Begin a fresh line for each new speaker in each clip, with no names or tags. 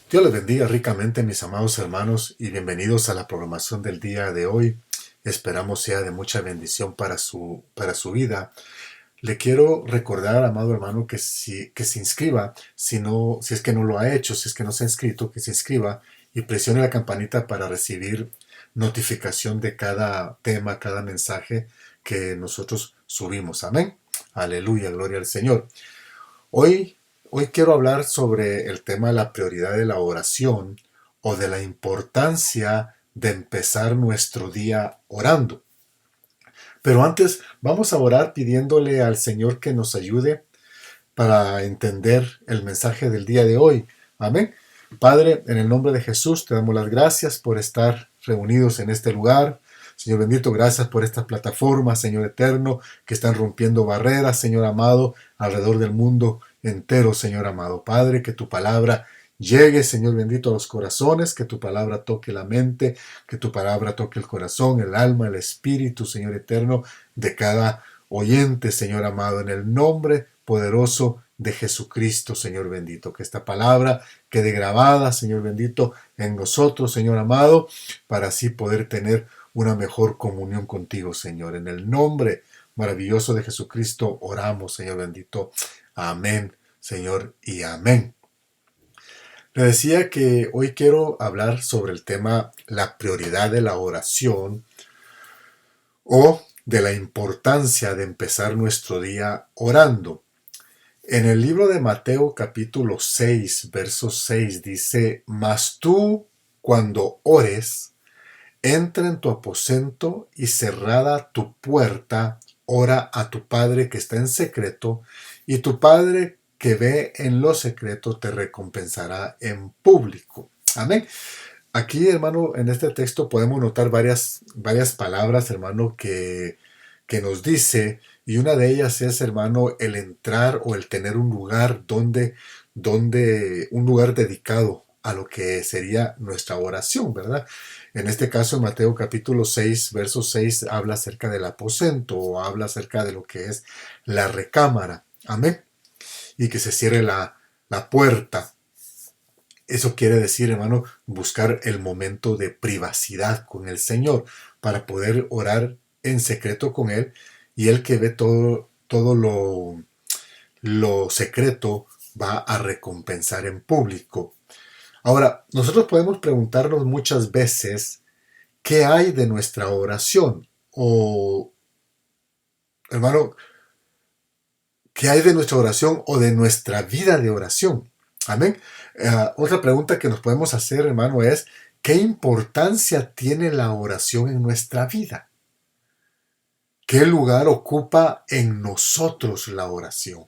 Dios les bendiga ricamente, mis amados hermanos, y bienvenidos a la programación del día de hoy. Esperamos sea de mucha bendición para su vida. Le quiero recordar, amado hermano, que se inscriba, si es que no lo ha hecho, si es que no se ha inscrito, que se inscriba y presione la campanita para recibir notificación de cada tema, cada mensaje que nosotros subimos. Amén. Aleluya, gloria al Señor. Hoy, hoy quiero hablar sobre el tema de la prioridad de la oración o de la importancia de empezar nuestro día orando. Pero antes vamos a orar pidiéndole al Señor que nos ayude para entender el mensaje del día de hoy. Amén. Padre, en el nombre de Jesús te damos las gracias por estar reunidos en este lugar. Señor bendito, gracias por estas plataformas, Señor eterno, que están rompiendo barreras, Señor amado, alrededor del mundo entero, Señor amado. Padre, que tu palabra llegue, Señor bendito, a los corazones, que tu palabra toque la mente, que tu palabra toque el corazón, el alma, el espíritu, Señor eterno, de cada oyente, Señor amado, en el nombre poderoso de Jesucristo, Señor bendito. Que esta palabra quede grabada, Señor bendito, en nosotros, Señor amado, para así poder tener una mejor comunión contigo, Señor. En el nombre maravilloso de Jesucristo oramos, Señor bendito. Amén, Señor, y amén. Le decía que hoy quiero hablar sobre el tema la prioridad de la oración o de la importancia de empezar nuestro día orando. En el libro de Mateo capítulo 6, verso 6 dice, mas tú cuando ores, entra en tu aposento y cerrada tu puerta, ora a tu Padre que está en secreto, y tu Padre que ve en lo secreto te recompensará en público. Amén. Aquí, hermano, en este texto podemos notar varias palabras, hermano, que nos dice, y una de ellas es, hermano, el entrar o el tener un lugar un lugar dedicado a lo que sería nuestra oración, ¿verdad? En este caso, en Mateo capítulo 6, verso 6, habla acerca del aposento o habla acerca de lo que es la recámara. Amén. Y que se cierre la puerta. Eso quiere decir, hermano, buscar el momento de privacidad con el Señor para poder orar en secreto con Él y Él que ve todo lo secreto va a recompensar en público. Ahora, nosotros podemos preguntarnos muchas veces qué hay de nuestra oración o, hermano, qué hay de nuestra oración o de nuestra vida de oración. Amén. Otra pregunta que nos podemos hacer, hermano, es ¿qué importancia tiene la oración en nuestra vida? ¿Qué lugar ocupa en nosotros la oración?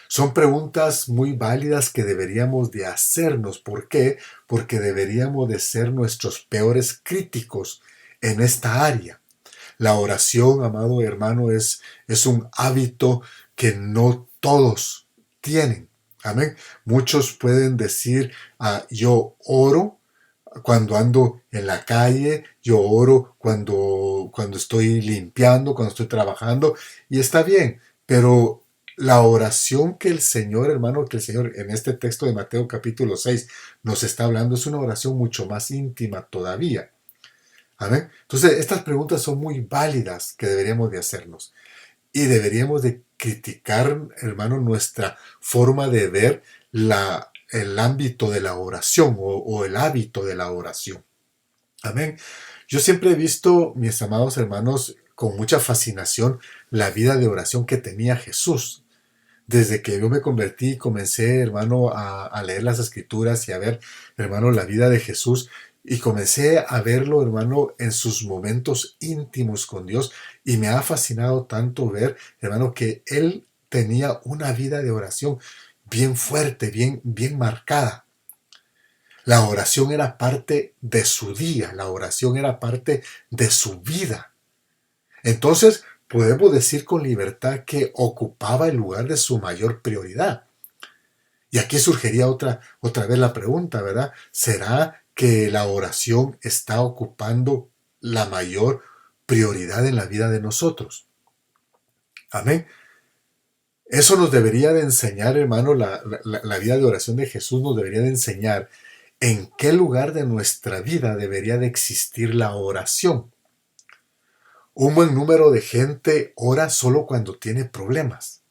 Son preguntas muy válidas que deberíamos de hacernos. ¿Por qué? Porque deberíamos de ser nuestros peores críticos en esta área. La oración, amado hermano, es un hábito que no todos tienen. Amén. Muchos pueden decir, yo oro cuando ando en la calle, yo oro cuando estoy limpiando, cuando estoy trabajando, y está bien, pero la oración que el Señor, hermano, que el Señor en este texto de Mateo capítulo 6 nos está hablando es una oración mucho más íntima todavía. Amén. Entonces, estas preguntas son muy válidas que deberíamos de hacernos y deberíamos de criticar, hermano, nuestra forma de ver el ámbito de la oración o el hábito de la oración. Amén. Yo siempre he visto, mis amados hermanos, con mucha fascinación la vida de oración que tenía Jesús. Desde que yo me convertí, comencé, hermano, a leer las escrituras y a ver, hermano, la vida de Jesús. Y comencé a verlo, hermano, en sus momentos íntimos con Dios. Y me ha fascinado tanto ver, hermano, que él tenía una vida de oración bien fuerte, bien marcada. La oración era parte de su día, la oración era parte de su vida. Entonces, podemos decir con libertad que ocupaba el lugar de su mayor prioridad. Y aquí surgiría otra vez la pregunta, ¿verdad? ¿Será que la oración está ocupando la mayor prioridad en la vida de nosotros? Amén. Eso nos debería de enseñar, hermano, la vida de oración de Jesús nos debería de enseñar en qué lugar de nuestra vida debería de existir la oración. Un buen número de gente ora solo cuando tiene problemas.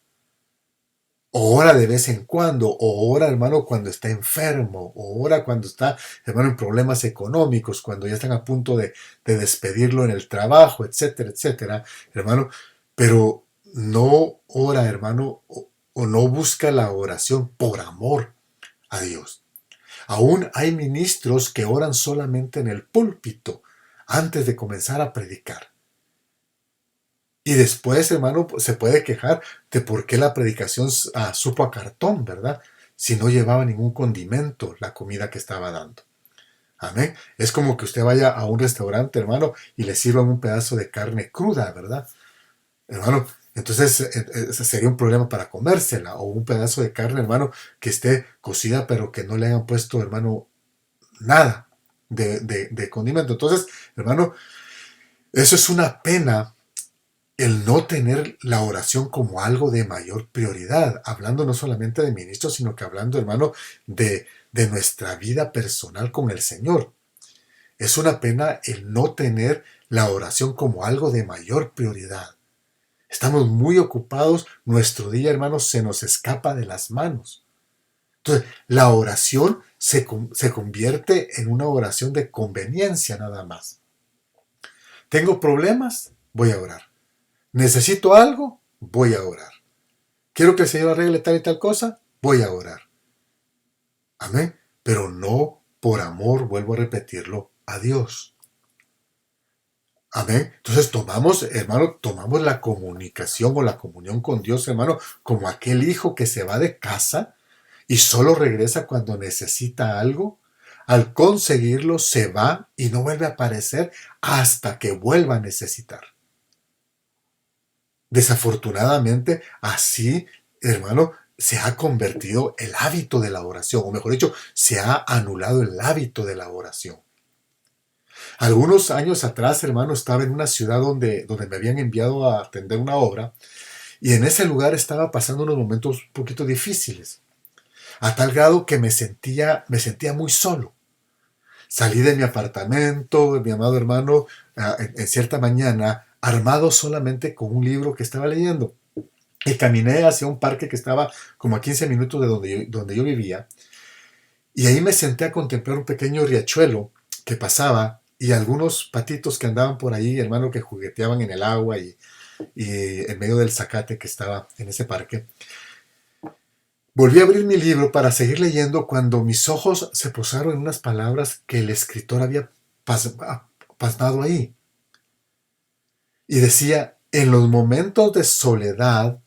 O ora de vez en cuando, o ora, hermano, cuando está enfermo, o ora cuando está, hermano, en problemas económicos, cuando ya están a punto de despedirlo en el trabajo, etcétera, etcétera, hermano. Pero no ora, hermano, o no busca la oración por amor a Dios. Aún hay ministros que oran solamente en el púlpito antes de comenzar a predicar. Y después, hermano, se puede quejar de por qué la predicación supo a cartón, ¿verdad? Si no llevaba ningún condimento la comida que estaba dando. Amén. Es como que usted vaya a un restaurante, hermano, y le sirvan un pedazo de carne cruda, ¿verdad? Hermano, entonces ese sería un problema para comérsela. O un pedazo de carne, hermano, que esté cocida, pero que no le hayan puesto, hermano, nada de condimento. Entonces, hermano, eso es una pena, el no tener la oración como algo de mayor prioridad, hablando no solamente de ministros, sino que hablando, hermano, de nuestra vida personal con el Señor. Es una pena el no tener la oración como algo de mayor prioridad. Estamos muy ocupados, nuestro día, hermano, se nos escapa de las manos. Entonces, la oración se convierte en una oración de conveniencia nada más. ¿Tengo problemas? Voy a orar. ¿Necesito algo? Voy a orar. ¿Quiero que el Señor arregle tal y tal cosa? Voy a orar. Amén. Pero no por amor, vuelvo a repetirlo, a Dios. Amén. Entonces tomamos, hermano, tomamos la comunicación o la comunión con Dios, hermano, como aquel hijo que se va de casa y solo regresa cuando necesita algo. Al conseguirlo se va y no vuelve a aparecer hasta que vuelva a necesitar. Desafortunadamente, así, hermano, se ha convertido el hábito de la oración, o mejor dicho, se ha anulado el hábito de la oración. Algunos años atrás, hermano, estaba en una ciudad donde me habían enviado a atender una obra, y en ese lugar estaba pasando unos momentos un poquito difíciles, a tal grado que me sentía muy solo. Salí de mi apartamento, mi amado hermano, en cierta mañana, armado solamente con un libro que estaba leyendo. Y caminé hacia un parque que estaba como a 15 minutos de donde yo vivía. Y ahí me senté a contemplar un pequeño riachuelo que pasaba y algunos patitos que andaban por ahí, hermano, que jugueteaban en el agua y en medio del zacate que estaba en ese parque. Volví a abrir mi libro para seguir leyendo cuando mis ojos se posaron en unas palabras que el escritor había pasmado ahí. Y decía, en los momentos de soledad,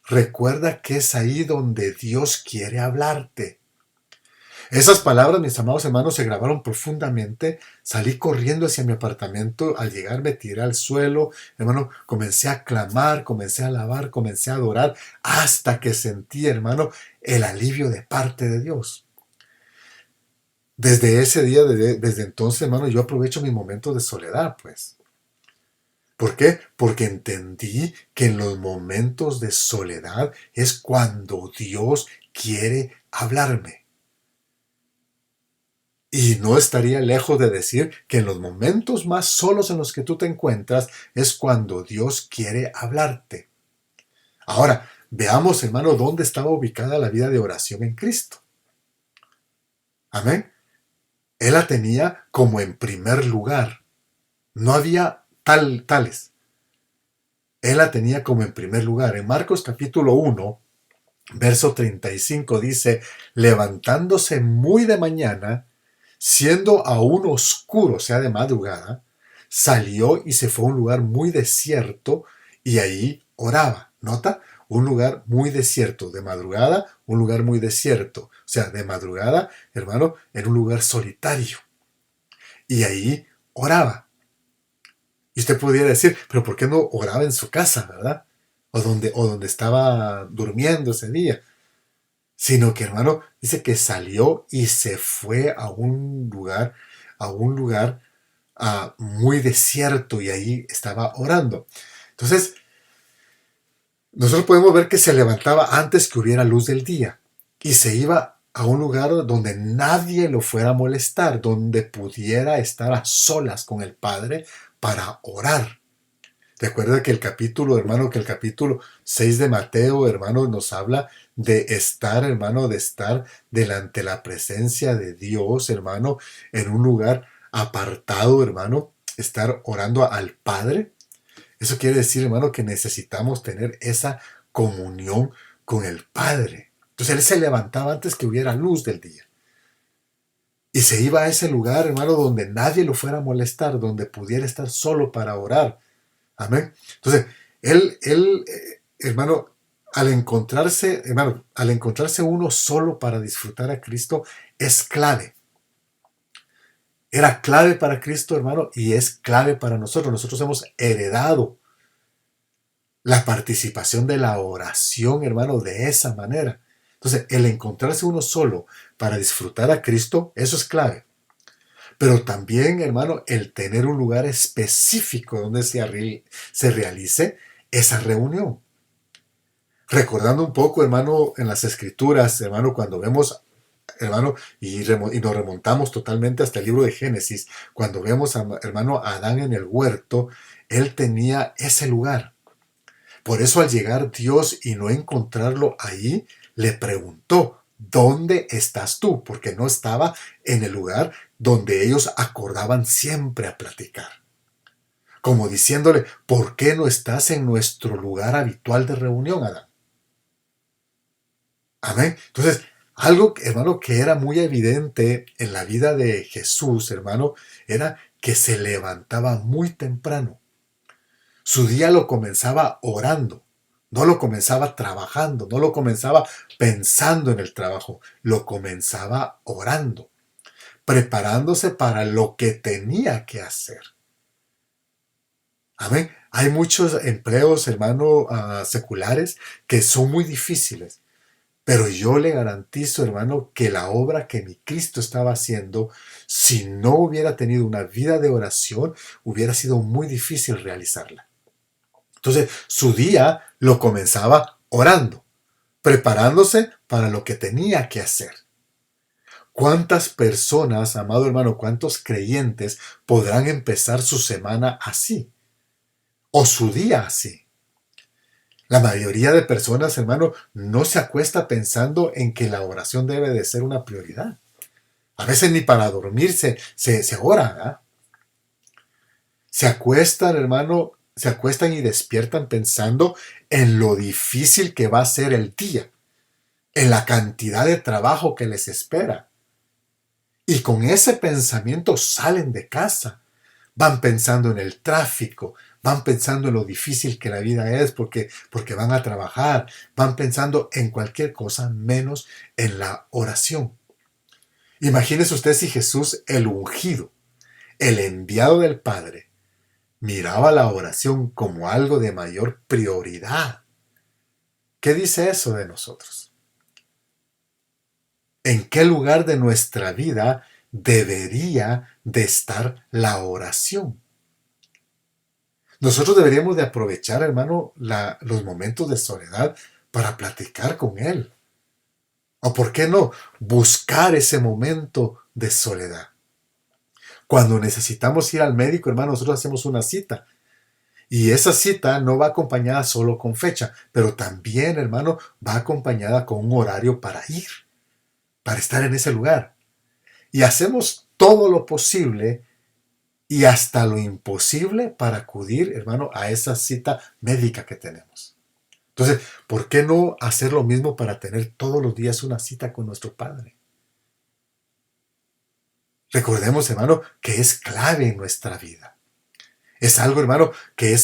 recuerda que es ahí donde Dios quiere hablarte. Esas palabras, mis amados hermanos, se grabaron profundamente. Salí corriendo hacia mi apartamento. Al llegar me tiré al suelo. Hermano, comencé a clamar, comencé a alabar, comencé a adorar, hasta que sentí, hermano, el alivio de parte de Dios. Desde ese día, desde entonces, hermano, yo aprovecho mis momentos de soledad, pues. ¿Por qué? Porque entendí que en los momentos de soledad es cuando Dios quiere hablarme. Y no estaría lejos de decir que en los momentos más solos en los que tú te encuentras es cuando Dios quiere hablarte. Ahora, veamos, hermano, dónde estaba ubicada la vida de oración en Cristo. Amén. Él la tenía como en primer lugar. No había tales. Él la tenía como en primer lugar. En Marcos capítulo 1, verso 35 dice, levantándose muy de mañana, siendo aún oscuro, o sea, de madrugada, salió y se fue a un lugar muy desierto y ahí oraba. ¿Nota? Un lugar muy desierto, de madrugada, un lugar muy desierto. O sea, de madrugada, hermano, en un lugar solitario. Y ahí oraba. Y usted pudiera decir, pero ¿por qué no oraba en su casa, verdad? O donde estaba durmiendo ese día. Sino que, hermano, dice que salió y se fue a un lugar muy desierto y ahí estaba orando. Entonces, nosotros podemos ver que se levantaba antes que hubiera luz del día y se iba a un lugar donde nadie lo fuera a molestar, donde pudiera estar a solas con el Padre para orar. Recuerda que el capítulo 6 de Mateo, hermano, nos habla de estar, hermano, de estar delante de la presencia de Dios, hermano, en un lugar apartado, hermano, estar orando al Padre. Eso quiere decir, hermano, que necesitamos tener esa comunión con el Padre. Entonces él se levantaba antes que hubiera luz del día. Y se iba a ese lugar, hermano, donde nadie lo fuera a molestar, donde pudiera estar solo para orar. Amén. Entonces, hermano, al encontrarse uno solo para disfrutar a Cristo, es clave. Era clave para Cristo, hermano, y es clave para nosotros. Nosotros hemos heredado la participación de la oración, hermano, de esa manera. Entonces, el encontrarse uno solo para disfrutar a Cristo, eso es clave. Pero también, hermano, el tener un lugar específico donde se realice esa reunión. Recordando un poco, hermano, en las Escrituras, hermano, cuando vemos, hermano, y nos remontamos totalmente hasta el libro de Génesis, cuando vemos, hermano, a Adán en el huerto, él tenía ese lugar. Por eso al llegar Dios y no encontrarlo ahí, le preguntó, ¿dónde estás tú? Porque no estaba en el lugar donde ellos acordaban siempre a platicar. Como diciéndole, ¿por qué no estás en nuestro lugar habitual de reunión, Adán? Amén. Entonces, algo, hermano, que era muy evidente en la vida de Jesús, hermano, era que se levantaba muy temprano. Su día lo comenzaba orando, no lo comenzaba trabajando, no lo comenzaba pensando en el trabajo, lo comenzaba orando, preparándose para lo que tenía que hacer. Amén. Hay muchos empleos, hermano, seculares que son muy difíciles, pero yo le garantizo, hermano, que la obra que mi Cristo estaba haciendo, si no hubiera tenido una vida de oración, hubiera sido muy difícil realizarla. Entonces, su día lo comenzaba orando, preparándose para lo que tenía que hacer. ¿Cuántas personas, amado hermano, cuántos creyentes podrán empezar su semana así? O su día así. La mayoría de personas, hermano, no se acuesta pensando en que la oración debe de ser una prioridad. A veces ni para dormirse se ora, ¿eh? Se acuestan, hermano, se acuestan y despiertan pensando en lo difícil que va a ser el día, en la cantidad de trabajo que les espera. Y con ese pensamiento salen de casa. Van pensando en el tráfico, van pensando en lo difícil que la vida es porque van a trabajar, van pensando en cualquier cosa menos en la oración. Imagínese usted si Jesús, el ungido, el enviado del Padre, miraba la oración como algo de mayor prioridad. ¿Qué dice eso de nosotros? ¿En qué lugar de nuestra vida debería de estar la oración? Nosotros deberíamos de aprovechar, hermano, los momentos de soledad para platicar con Él. O por qué no, buscar ese momento de soledad. Cuando necesitamos ir al médico, hermano, nosotros hacemos una cita. Y esa cita no va acompañada solo con fecha, pero también, hermano, va acompañada con un horario para ir, para estar en ese lugar. Y hacemos todo lo posible y hasta lo imposible para acudir, hermano, a esa cita médica que tenemos. Entonces, ¿por qué no hacer lo mismo para tener todos los días una cita con nuestro Padre? Recordemos, hermano, que es clave en nuestra vida. Es algo, hermano, que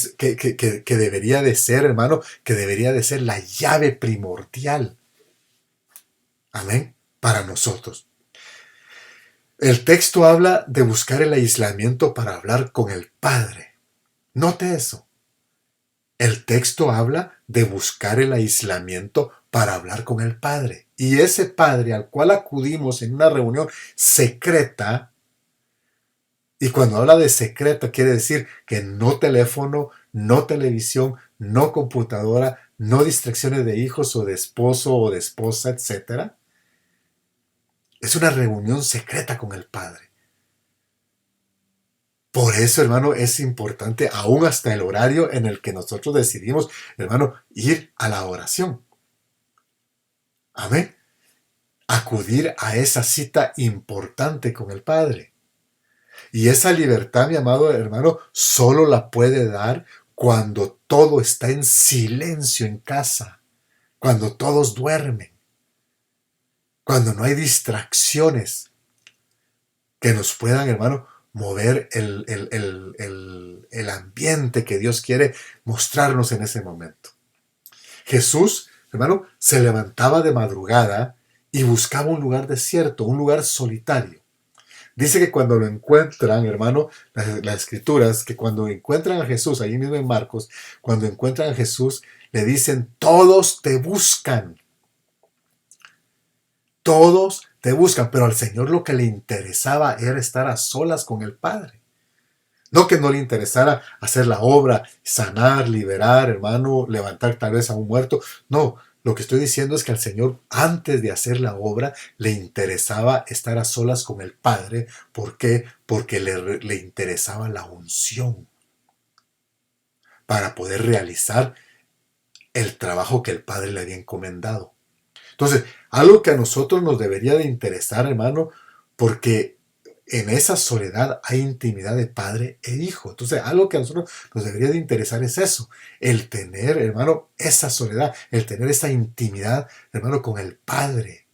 debería de ser, hermano, que debería de ser la llave primordial. Amén. Para nosotros. El texto habla de buscar el aislamiento para hablar con el Padre. Note eso. El texto habla de buscar el aislamiento para hablar con el Padre. Y ese Padre al cual acudimos en una reunión secreta, y cuando habla de secreta quiere decir que no teléfono, no televisión, no computadora, no distracciones de hijos o de esposo o de esposa, etc. Es una reunión secreta con el Padre. Por eso, hermano, es importante, aún hasta el horario en el que nosotros decidimos, hermano, ir a la oración. Amén. Acudir a esa cita importante con el Padre. Y esa libertad, mi amado hermano, solo la puede dar cuando todo está en silencio en casa, cuando todos duermen, cuando no hay distracciones que nos puedan, hermano, mover el ambiente que Dios quiere mostrarnos en ese momento. Jesús, hermano, se levantaba de madrugada y buscaba un lugar desierto, un lugar solitario. Dice que cuando lo encuentran, hermano, las escrituras, que cuando encuentran a Jesús, ahí mismo en Marcos, cuando encuentran a Jesús, le dicen, todos te buscan. Todos te buscan, pero al Señor lo que le interesaba era estar a solas con el Padre. No que no le interesara hacer la obra, sanar, liberar, hermano, levantar tal vez a un muerto. No, lo que estoy diciendo es que al Señor, antes de hacer la obra, le interesaba estar a solas con el Padre. ¿Por qué? Porque le interesaba la unción para poder realizar el trabajo que el Padre le había encomendado. Entonces, algo que a nosotros nos debería de interesar, hermano, porque en esa soledad hay intimidad de padre e hijo. Entonces, algo que a nosotros nos debería de interesar es eso, el tener, hermano, esa soledad, el tener esa intimidad, hermano, con el Padre.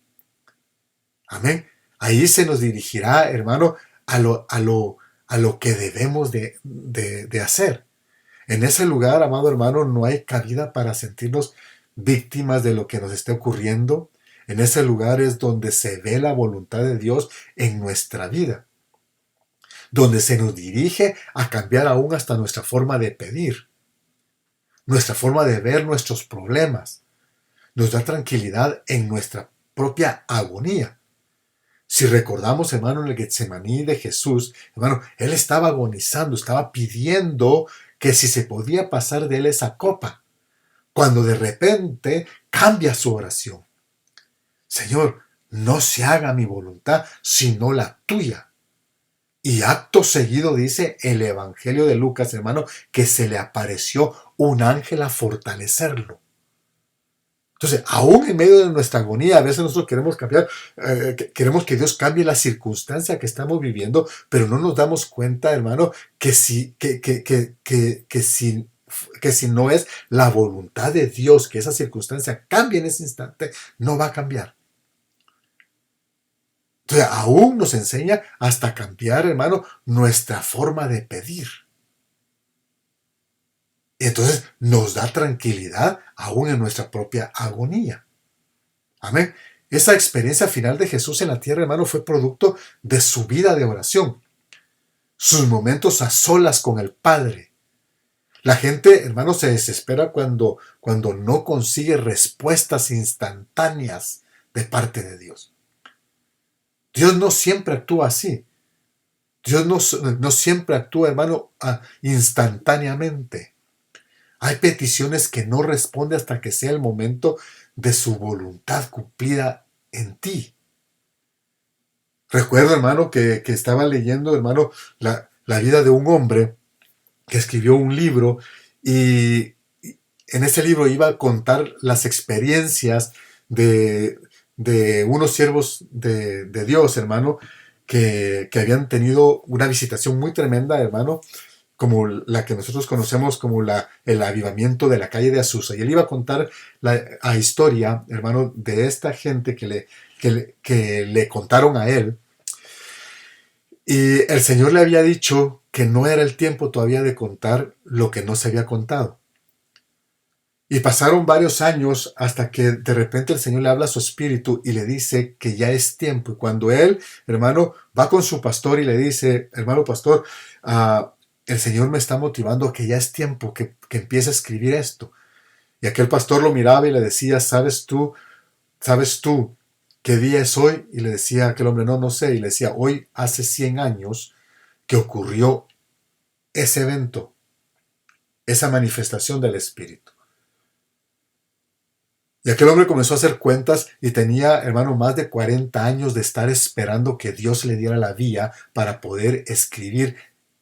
Amén. Ahí se nos dirigirá, hermano, a lo que debemos de hacer. En ese lugar, amado hermano, no hay cabida para sentirnos víctimas de lo que nos esté ocurriendo. En ese lugar es donde se ve la voluntad de Dios en nuestra vida, donde se nos dirige a cambiar aún hasta nuestra forma de pedir, nuestra forma de ver nuestros problemas. Nos da tranquilidad en nuestra propia agonía. Si recordamos, hermano, en el Getsemaní de Jesús, hermano, él estaba agonizando, estaba pidiendo que si se podía pasar de él esa copa, cuando de repente cambia su oración. Señor, no se haga mi voluntad, sino la tuya. Y acto seguido dice el Evangelio de Lucas, hermano, que se le apareció un ángel a fortalecerlo. Entonces, aún en medio de nuestra agonía, a veces nosotros queremos cambiar, queremos que Dios cambie la circunstancia que estamos viviendo, pero no nos damos cuenta, hermano, que si no es la voluntad de Dios que esa circunstancia cambie en ese instante, no va a cambiar. Entonces, aún nos enseña hasta cambiar, hermano, nuestra forma de pedir. Y entonces nos da tranquilidad aún en nuestra propia agonía. Amén. Esa experiencia final de Jesús en la tierra, hermano, fue producto de su vida de oración. Sus momentos a solas con el Padre. La gente, hermano, se desespera cuando no consigue respuestas instantáneas de parte de Dios. Dios no siempre actúa así. Dios no siempre actúa, hermano, instantáneamente. Hay peticiones que no responde hasta que sea el momento de su voluntad cumplida en ti. Recuerdo, hermano, que estaba leyendo, hermano, la vida de un hombre que escribió un libro y en ese libro iba a contar las experiencias de unos siervos de Dios, hermano, que habían tenido una visitación muy tremenda, hermano, como la que nosotros conocemos como el avivamiento de la calle de Azusa. Y él iba a contar la historia, hermano, de esta gente que le contaron a él. Y el Señor le había dicho que no era el tiempo todavía de contar lo que no se había contado. Y pasaron varios años hasta que de repente el Señor le habla a su espíritu y le dice que ya es tiempo. Y cuando él, hermano, va con su pastor y le dice, hermano pastor, el Señor me está motivando a que ya es tiempo que empiece a escribir esto. Y aquel pastor lo miraba y le decía, ¿sabes tú qué día es hoy? Y le decía aquel hombre, no sé. Y le decía, hoy hace 100 años que ocurrió ese evento, esa manifestación del Espíritu. Y aquel hombre comenzó a hacer cuentas y tenía, hermano, más de 40 años de estar esperando que Dios le diera la vía para poder escribir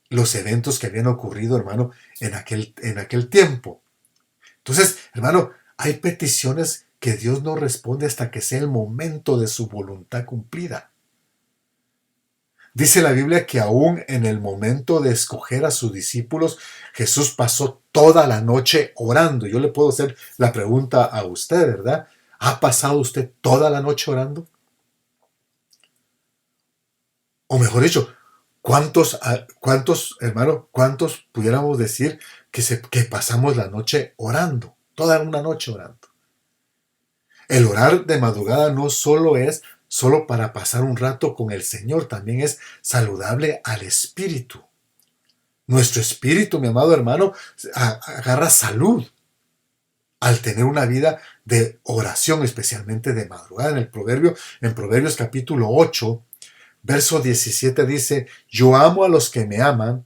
los eventos que habían ocurrido, hermano, en aquel tiempo. Entonces, hermano, hay peticiones que Dios no responde hasta que sea el momento de su voluntad cumplida. Dice la Biblia que aún en el momento de escoger a sus discípulos, Jesús pasó toda la noche orando. Yo le puedo hacer la pregunta a usted, ¿verdad? ¿Ha pasado usted toda la noche orando? O mejor dicho, hermano, cuántos pudiéramos decir que pasamos la noche orando? Toda una noche orando. El orar de madrugada no solo es solo para pasar un rato con el Señor, también es saludable al espíritu. Nuestro espíritu, mi amado hermano, agarra salud al tener una vida de oración, especialmente de madrugada. En Proverbios capítulo 8, verso 17 dice: yo amo a los que me aman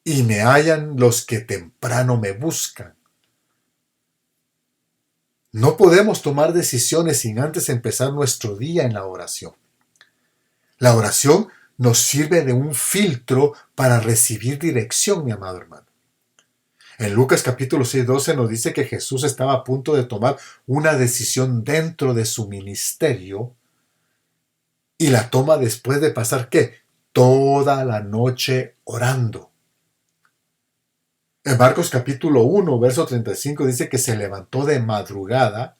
y me hallan los que temprano me buscan. No podemos tomar decisiones sin antes empezar nuestro día en la oración. La oración nos sirve de un filtro para recibir dirección, mi amado hermano. En Lucas capítulo 6:12 nos dice que Jesús estaba a punto de tomar una decisión dentro de su ministerio y la toma después de pasar, ¿qué? Toda la noche orando. En Marcos capítulo 1, verso 35 dice que se levantó de madrugada.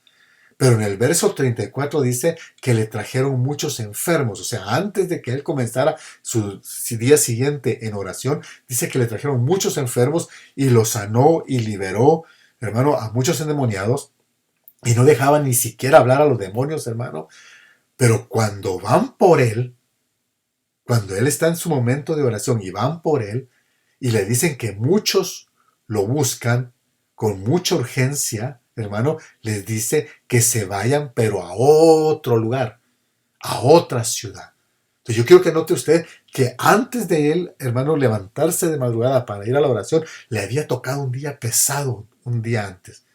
Pero en el verso 34 dice que le trajeron muchos enfermos. O sea, antes de que él comenzara su día siguiente en oración, dice que le trajeron muchos enfermos y los sanó y liberó, hermano, a muchos endemoniados. Y no dejaban ni siquiera hablar a los demonios, hermano. Pero cuando él está en su momento de oración y van por él y le dicen que muchos lo buscan con mucha urgencia, hermano, les dice que se vayan, pero a otro lugar, a otra ciudad. Entonces yo quiero que note usted que antes de él, hermano, levantarse de madrugada para ir a la oración, le había tocado un día pesado, un día antes,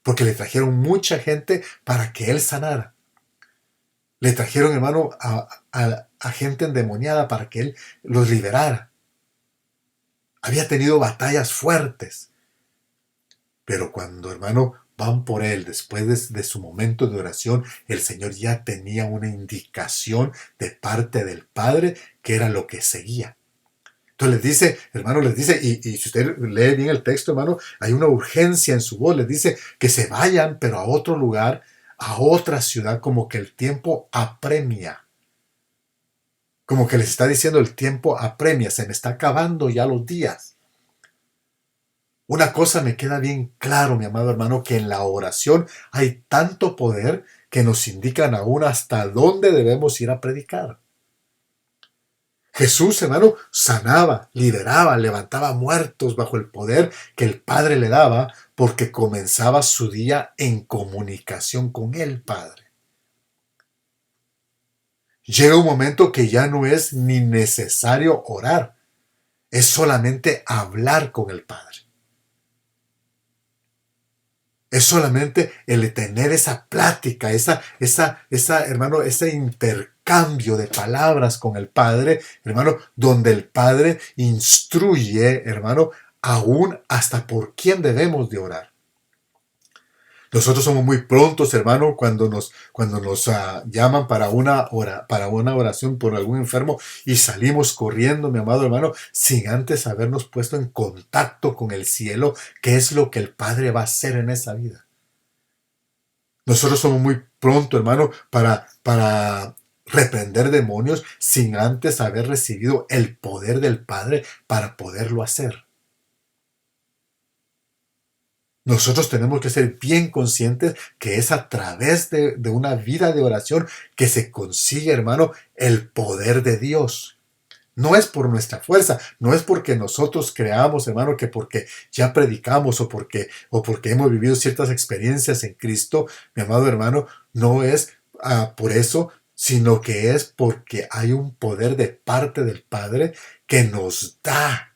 porque le trajeron mucha gente para que él sanara. Le trajeron, hermano, a gente endemoniada para que él los liberara. Había tenido batallas fuertes. Pero cuando, hermano, van por él después de su momento de oración, el Señor ya tenía una indicación de parte del Padre que era lo que seguía. Entonces les dice, hermano, y si usted lee bien el texto, hermano, hay una urgencia en su voz. Les dice que se vayan, pero a otro lugar, a otra ciudad, como que el tiempo apremia. Como que les está diciendo: el tiempo apremia, se me está acabando ya los días. Una cosa me queda bien claro, mi amado hermano, que en la oración hay tanto poder que nos indican aún hasta dónde debemos ir a predicar. Jesús, hermano, sanaba, liberaba, levantaba muertos bajo el poder que el Padre le daba, porque comenzaba su día en comunicación con el Padre. Llega un momento que ya no es ni necesario orar, es solamente hablar con el Padre. Es solamente el tener esa plática, hermano, ese intercambio de palabras con el Padre, hermano, donde el Padre instruye, hermano, aún hasta por quién debemos de orar. Nosotros somos muy prontos, hermano, cuando nos llaman para una oración por algún enfermo y salimos corriendo, mi amado hermano, sin antes habernos puesto en contacto con el cielo, qué es lo que el Padre va a hacer en esa vida. Nosotros somos muy pronto, hermano, para reprender demonios sin antes haber recibido el poder del Padre para poderlo hacer. Nosotros tenemos que ser bien conscientes que es a través de una vida de oración que se consigue, hermano, el poder de Dios. No es por nuestra fuerza, no es porque nosotros creamos, hermano, que porque ya predicamos o porque hemos vivido ciertas experiencias en Cristo, mi amado hermano, no es por eso, sino que es porque hay un poder de parte del Padre que nos da.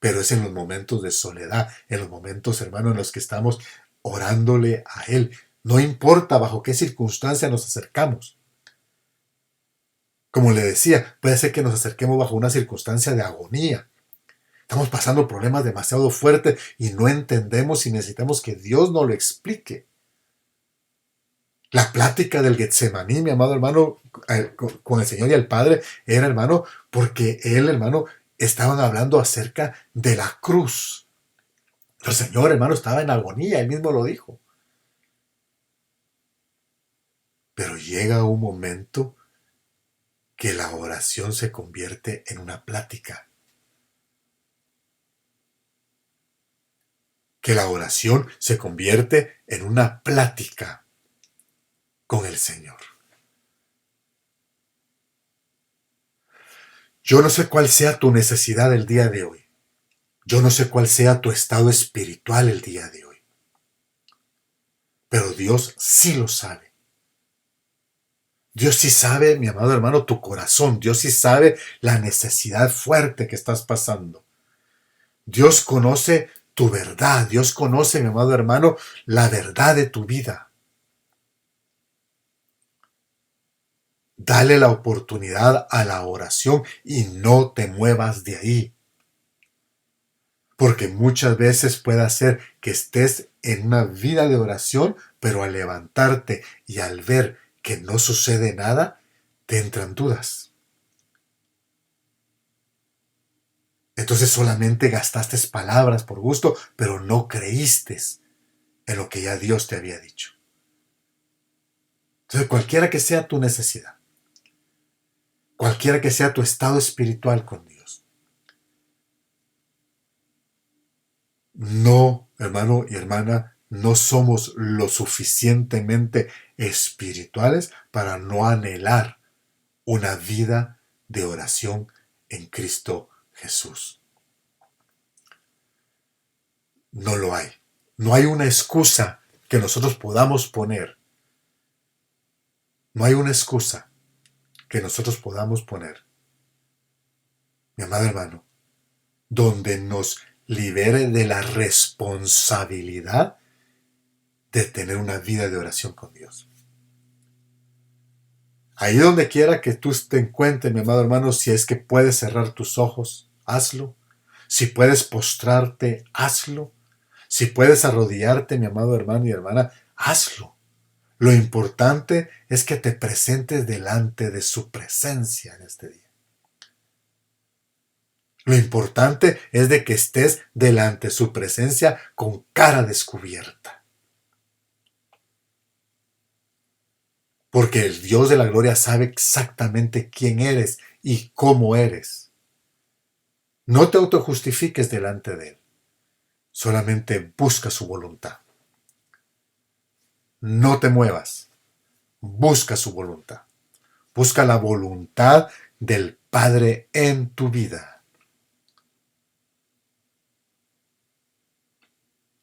Pero es en los momentos de soledad, en los momentos, hermano, en los que estamos orándole a Él. No importa bajo qué circunstancia nos acercamos. Como le decía, puede ser que nos acerquemos bajo una circunstancia de agonía. Estamos pasando problemas demasiado fuertes y no entendemos y necesitamos que Dios nos lo explique. La plática del Getsemaní, mi amado hermano, con el Señor y el Padre, era, hermano, porque él, hermano, estaban hablando acerca de la cruz. El Señor, hermano, estaba en agonía, él mismo lo dijo. Pero llega un momento que la oración se convierte en una plática. Que la oración se convierte en una plática con el Señor. Yo no sé cuál sea tu necesidad el día de hoy. Yo no sé cuál sea tu estado espiritual el día de hoy. Pero Dios sí lo sabe. Dios sí sabe, mi amado hermano, tu corazón. Dios sí sabe la necesidad fuerte que estás pasando. Dios conoce tu verdad. Dios conoce, mi amado hermano, la verdad de tu vida. Dale la oportunidad a la oración y no te muevas de ahí. Porque muchas veces puede ser que estés en una vida de oración, pero al levantarte y al ver que no sucede nada, te entran dudas. Entonces solamente gastaste palabras por gusto, pero no creíste en lo que ya Dios te había dicho. Entonces cualquiera que sea tu necesidad, cualquiera que sea tu estado espiritual con Dios, no, hermano y hermana, no somos lo suficientemente espirituales para no anhelar una vida de oración en Cristo Jesús. No lo hay. No hay una excusa que nosotros podamos poner. No hay una excusa que nosotros podamos poner, mi amado hermano, donde nos libere de la responsabilidad de tener una vida de oración con Dios. Ahí donde quiera que tú te encuentres, mi amado hermano, si es que puedes cerrar tus ojos, hazlo. Si puedes postrarte, hazlo. Si puedes arrodillarte, mi amado hermano y hermana, hazlo. Lo importante es que te presentes delante de su presencia en este día. Lo importante es de que estés delante de su presencia con cara descubierta. Porque el Dios de la gloria sabe exactamente quién eres y cómo eres. No te autojustifiques delante de Él. Solamente busca su voluntad. No te muevas. Busca su voluntad. Busca la voluntad del Padre en tu vida.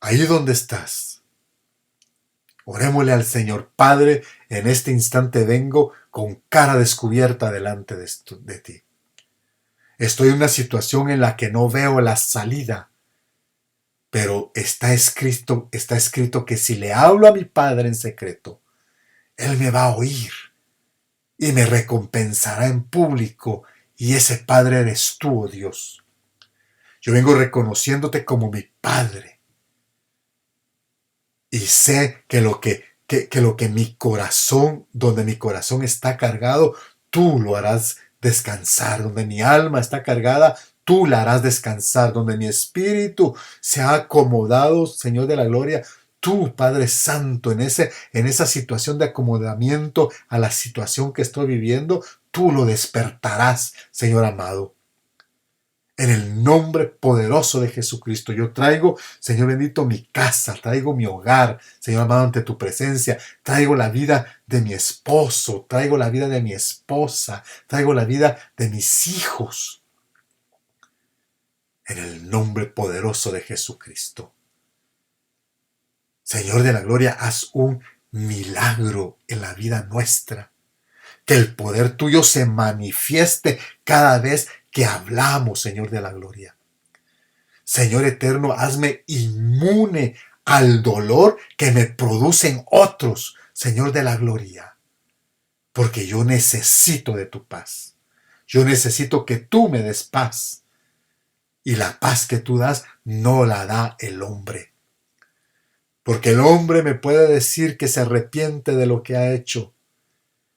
Ahí donde estás. Orémosle al Señor. Padre, en este instante vengo con cara descubierta delante de ti. Estoy en una situación en la que no veo la salida, pero está escrito que si le hablo a mi Padre en secreto, Él me va a oír y me recompensará en público, y ese Padre eres tú, oh Dios. Yo vengo reconociéndote como mi Padre y sé que lo que mi corazón, donde mi corazón está cargado, tú lo harás descansar. Donde mi alma está cargada, tú la harás descansar. Donde mi espíritu se ha acomodado, Señor de la gloria, tú, Padre Santo, en esa situación de acomodamiento a la situación que estoy viviendo, tú lo despertarás, Señor amado. En el nombre poderoso de Jesucristo, yo traigo, Señor bendito, mi casa, traigo mi hogar, Señor amado, ante tu presencia, traigo la vida de mi esposo, traigo la vida de mi esposa, traigo la vida de mis hijos. En el nombre poderoso de Jesucristo. Señor de la gloria, haz un milagro en la vida nuestra. Que el poder tuyo se manifieste cada vez que hablamos, Señor de la gloria. Señor eterno, hazme inmune al dolor que me producen otros, Señor de la gloria, porque yo necesito de tu paz. Yo necesito que tú me des paz. Y la paz que tú das no la da el hombre. Porque el hombre me puede decir que se arrepiente de lo que ha hecho,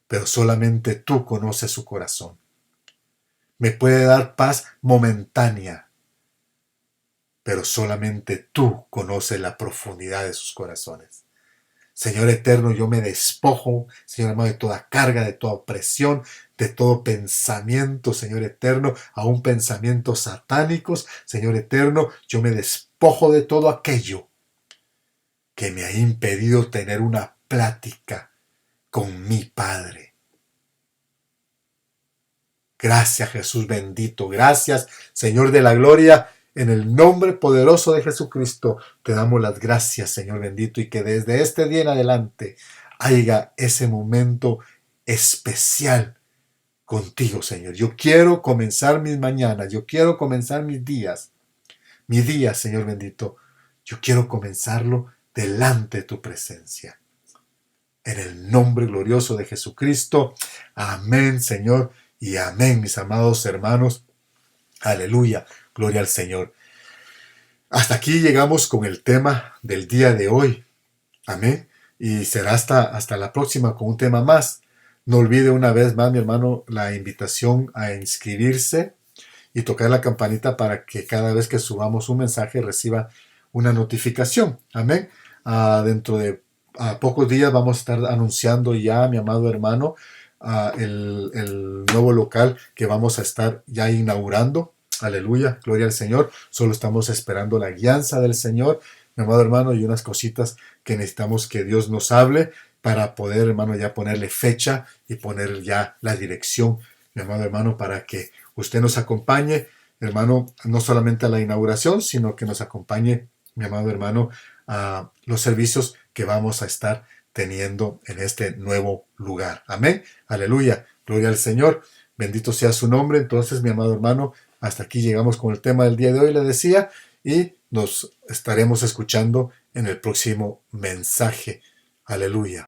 pero solamente tú conoces su corazón. Me puede dar paz momentánea, pero solamente tú conoces la profundidad de sus corazones. Señor eterno, yo me despojo, Señor hermano, de toda carga, de toda opresión, de todo pensamiento, Señor eterno, aún pensamientos satánicos. Señor eterno, yo me despojo de todo aquello que me ha impedido tener una plática con mi Padre. Gracias, Jesús bendito. Gracias, Señor de la gloria. En el nombre poderoso de Jesucristo te damos las gracias, Señor bendito, y que desde este día en adelante haya ese momento especial contigo, Señor. Yo quiero comenzar mis mañanas, yo quiero comenzar mis días, mi día, Señor bendito. Yo quiero comenzarlo delante de tu presencia. En el nombre glorioso de Jesucristo. Amén, Señor, y amén, mis amados hermanos. Aleluya, gloria al Señor. Hasta aquí llegamos con el tema del día de hoy. Amén. Y será hasta la próxima con un tema más. No olvide una vez más, mi hermano, la invitación a inscribirse y tocar la campanita para que cada vez que subamos un mensaje reciba una notificación. Amén. Dentro de pocos días vamos a estar anunciando ya, mi amado hermano, el nuevo local que vamos a estar ya inaugurando. Aleluya, gloria al Señor. Solo estamos esperando la guianza del Señor, mi amado hermano, y unas cositas que necesitamos que Dios nos hable para poder, hermano, ya ponerle fecha y poner ya la dirección, mi amado hermano, para que usted nos acompañe, hermano, no solamente a la inauguración, sino que nos acompañe, mi amado hermano, a los servicios que vamos a estar teniendo en este nuevo lugar. Amén. Aleluya. Gloria al Señor. Bendito sea su nombre. Entonces, mi amado hermano, hasta aquí llegamos con el tema del día de hoy, le decía, y nos estaremos escuchando en el próximo mensaje. Aleluya.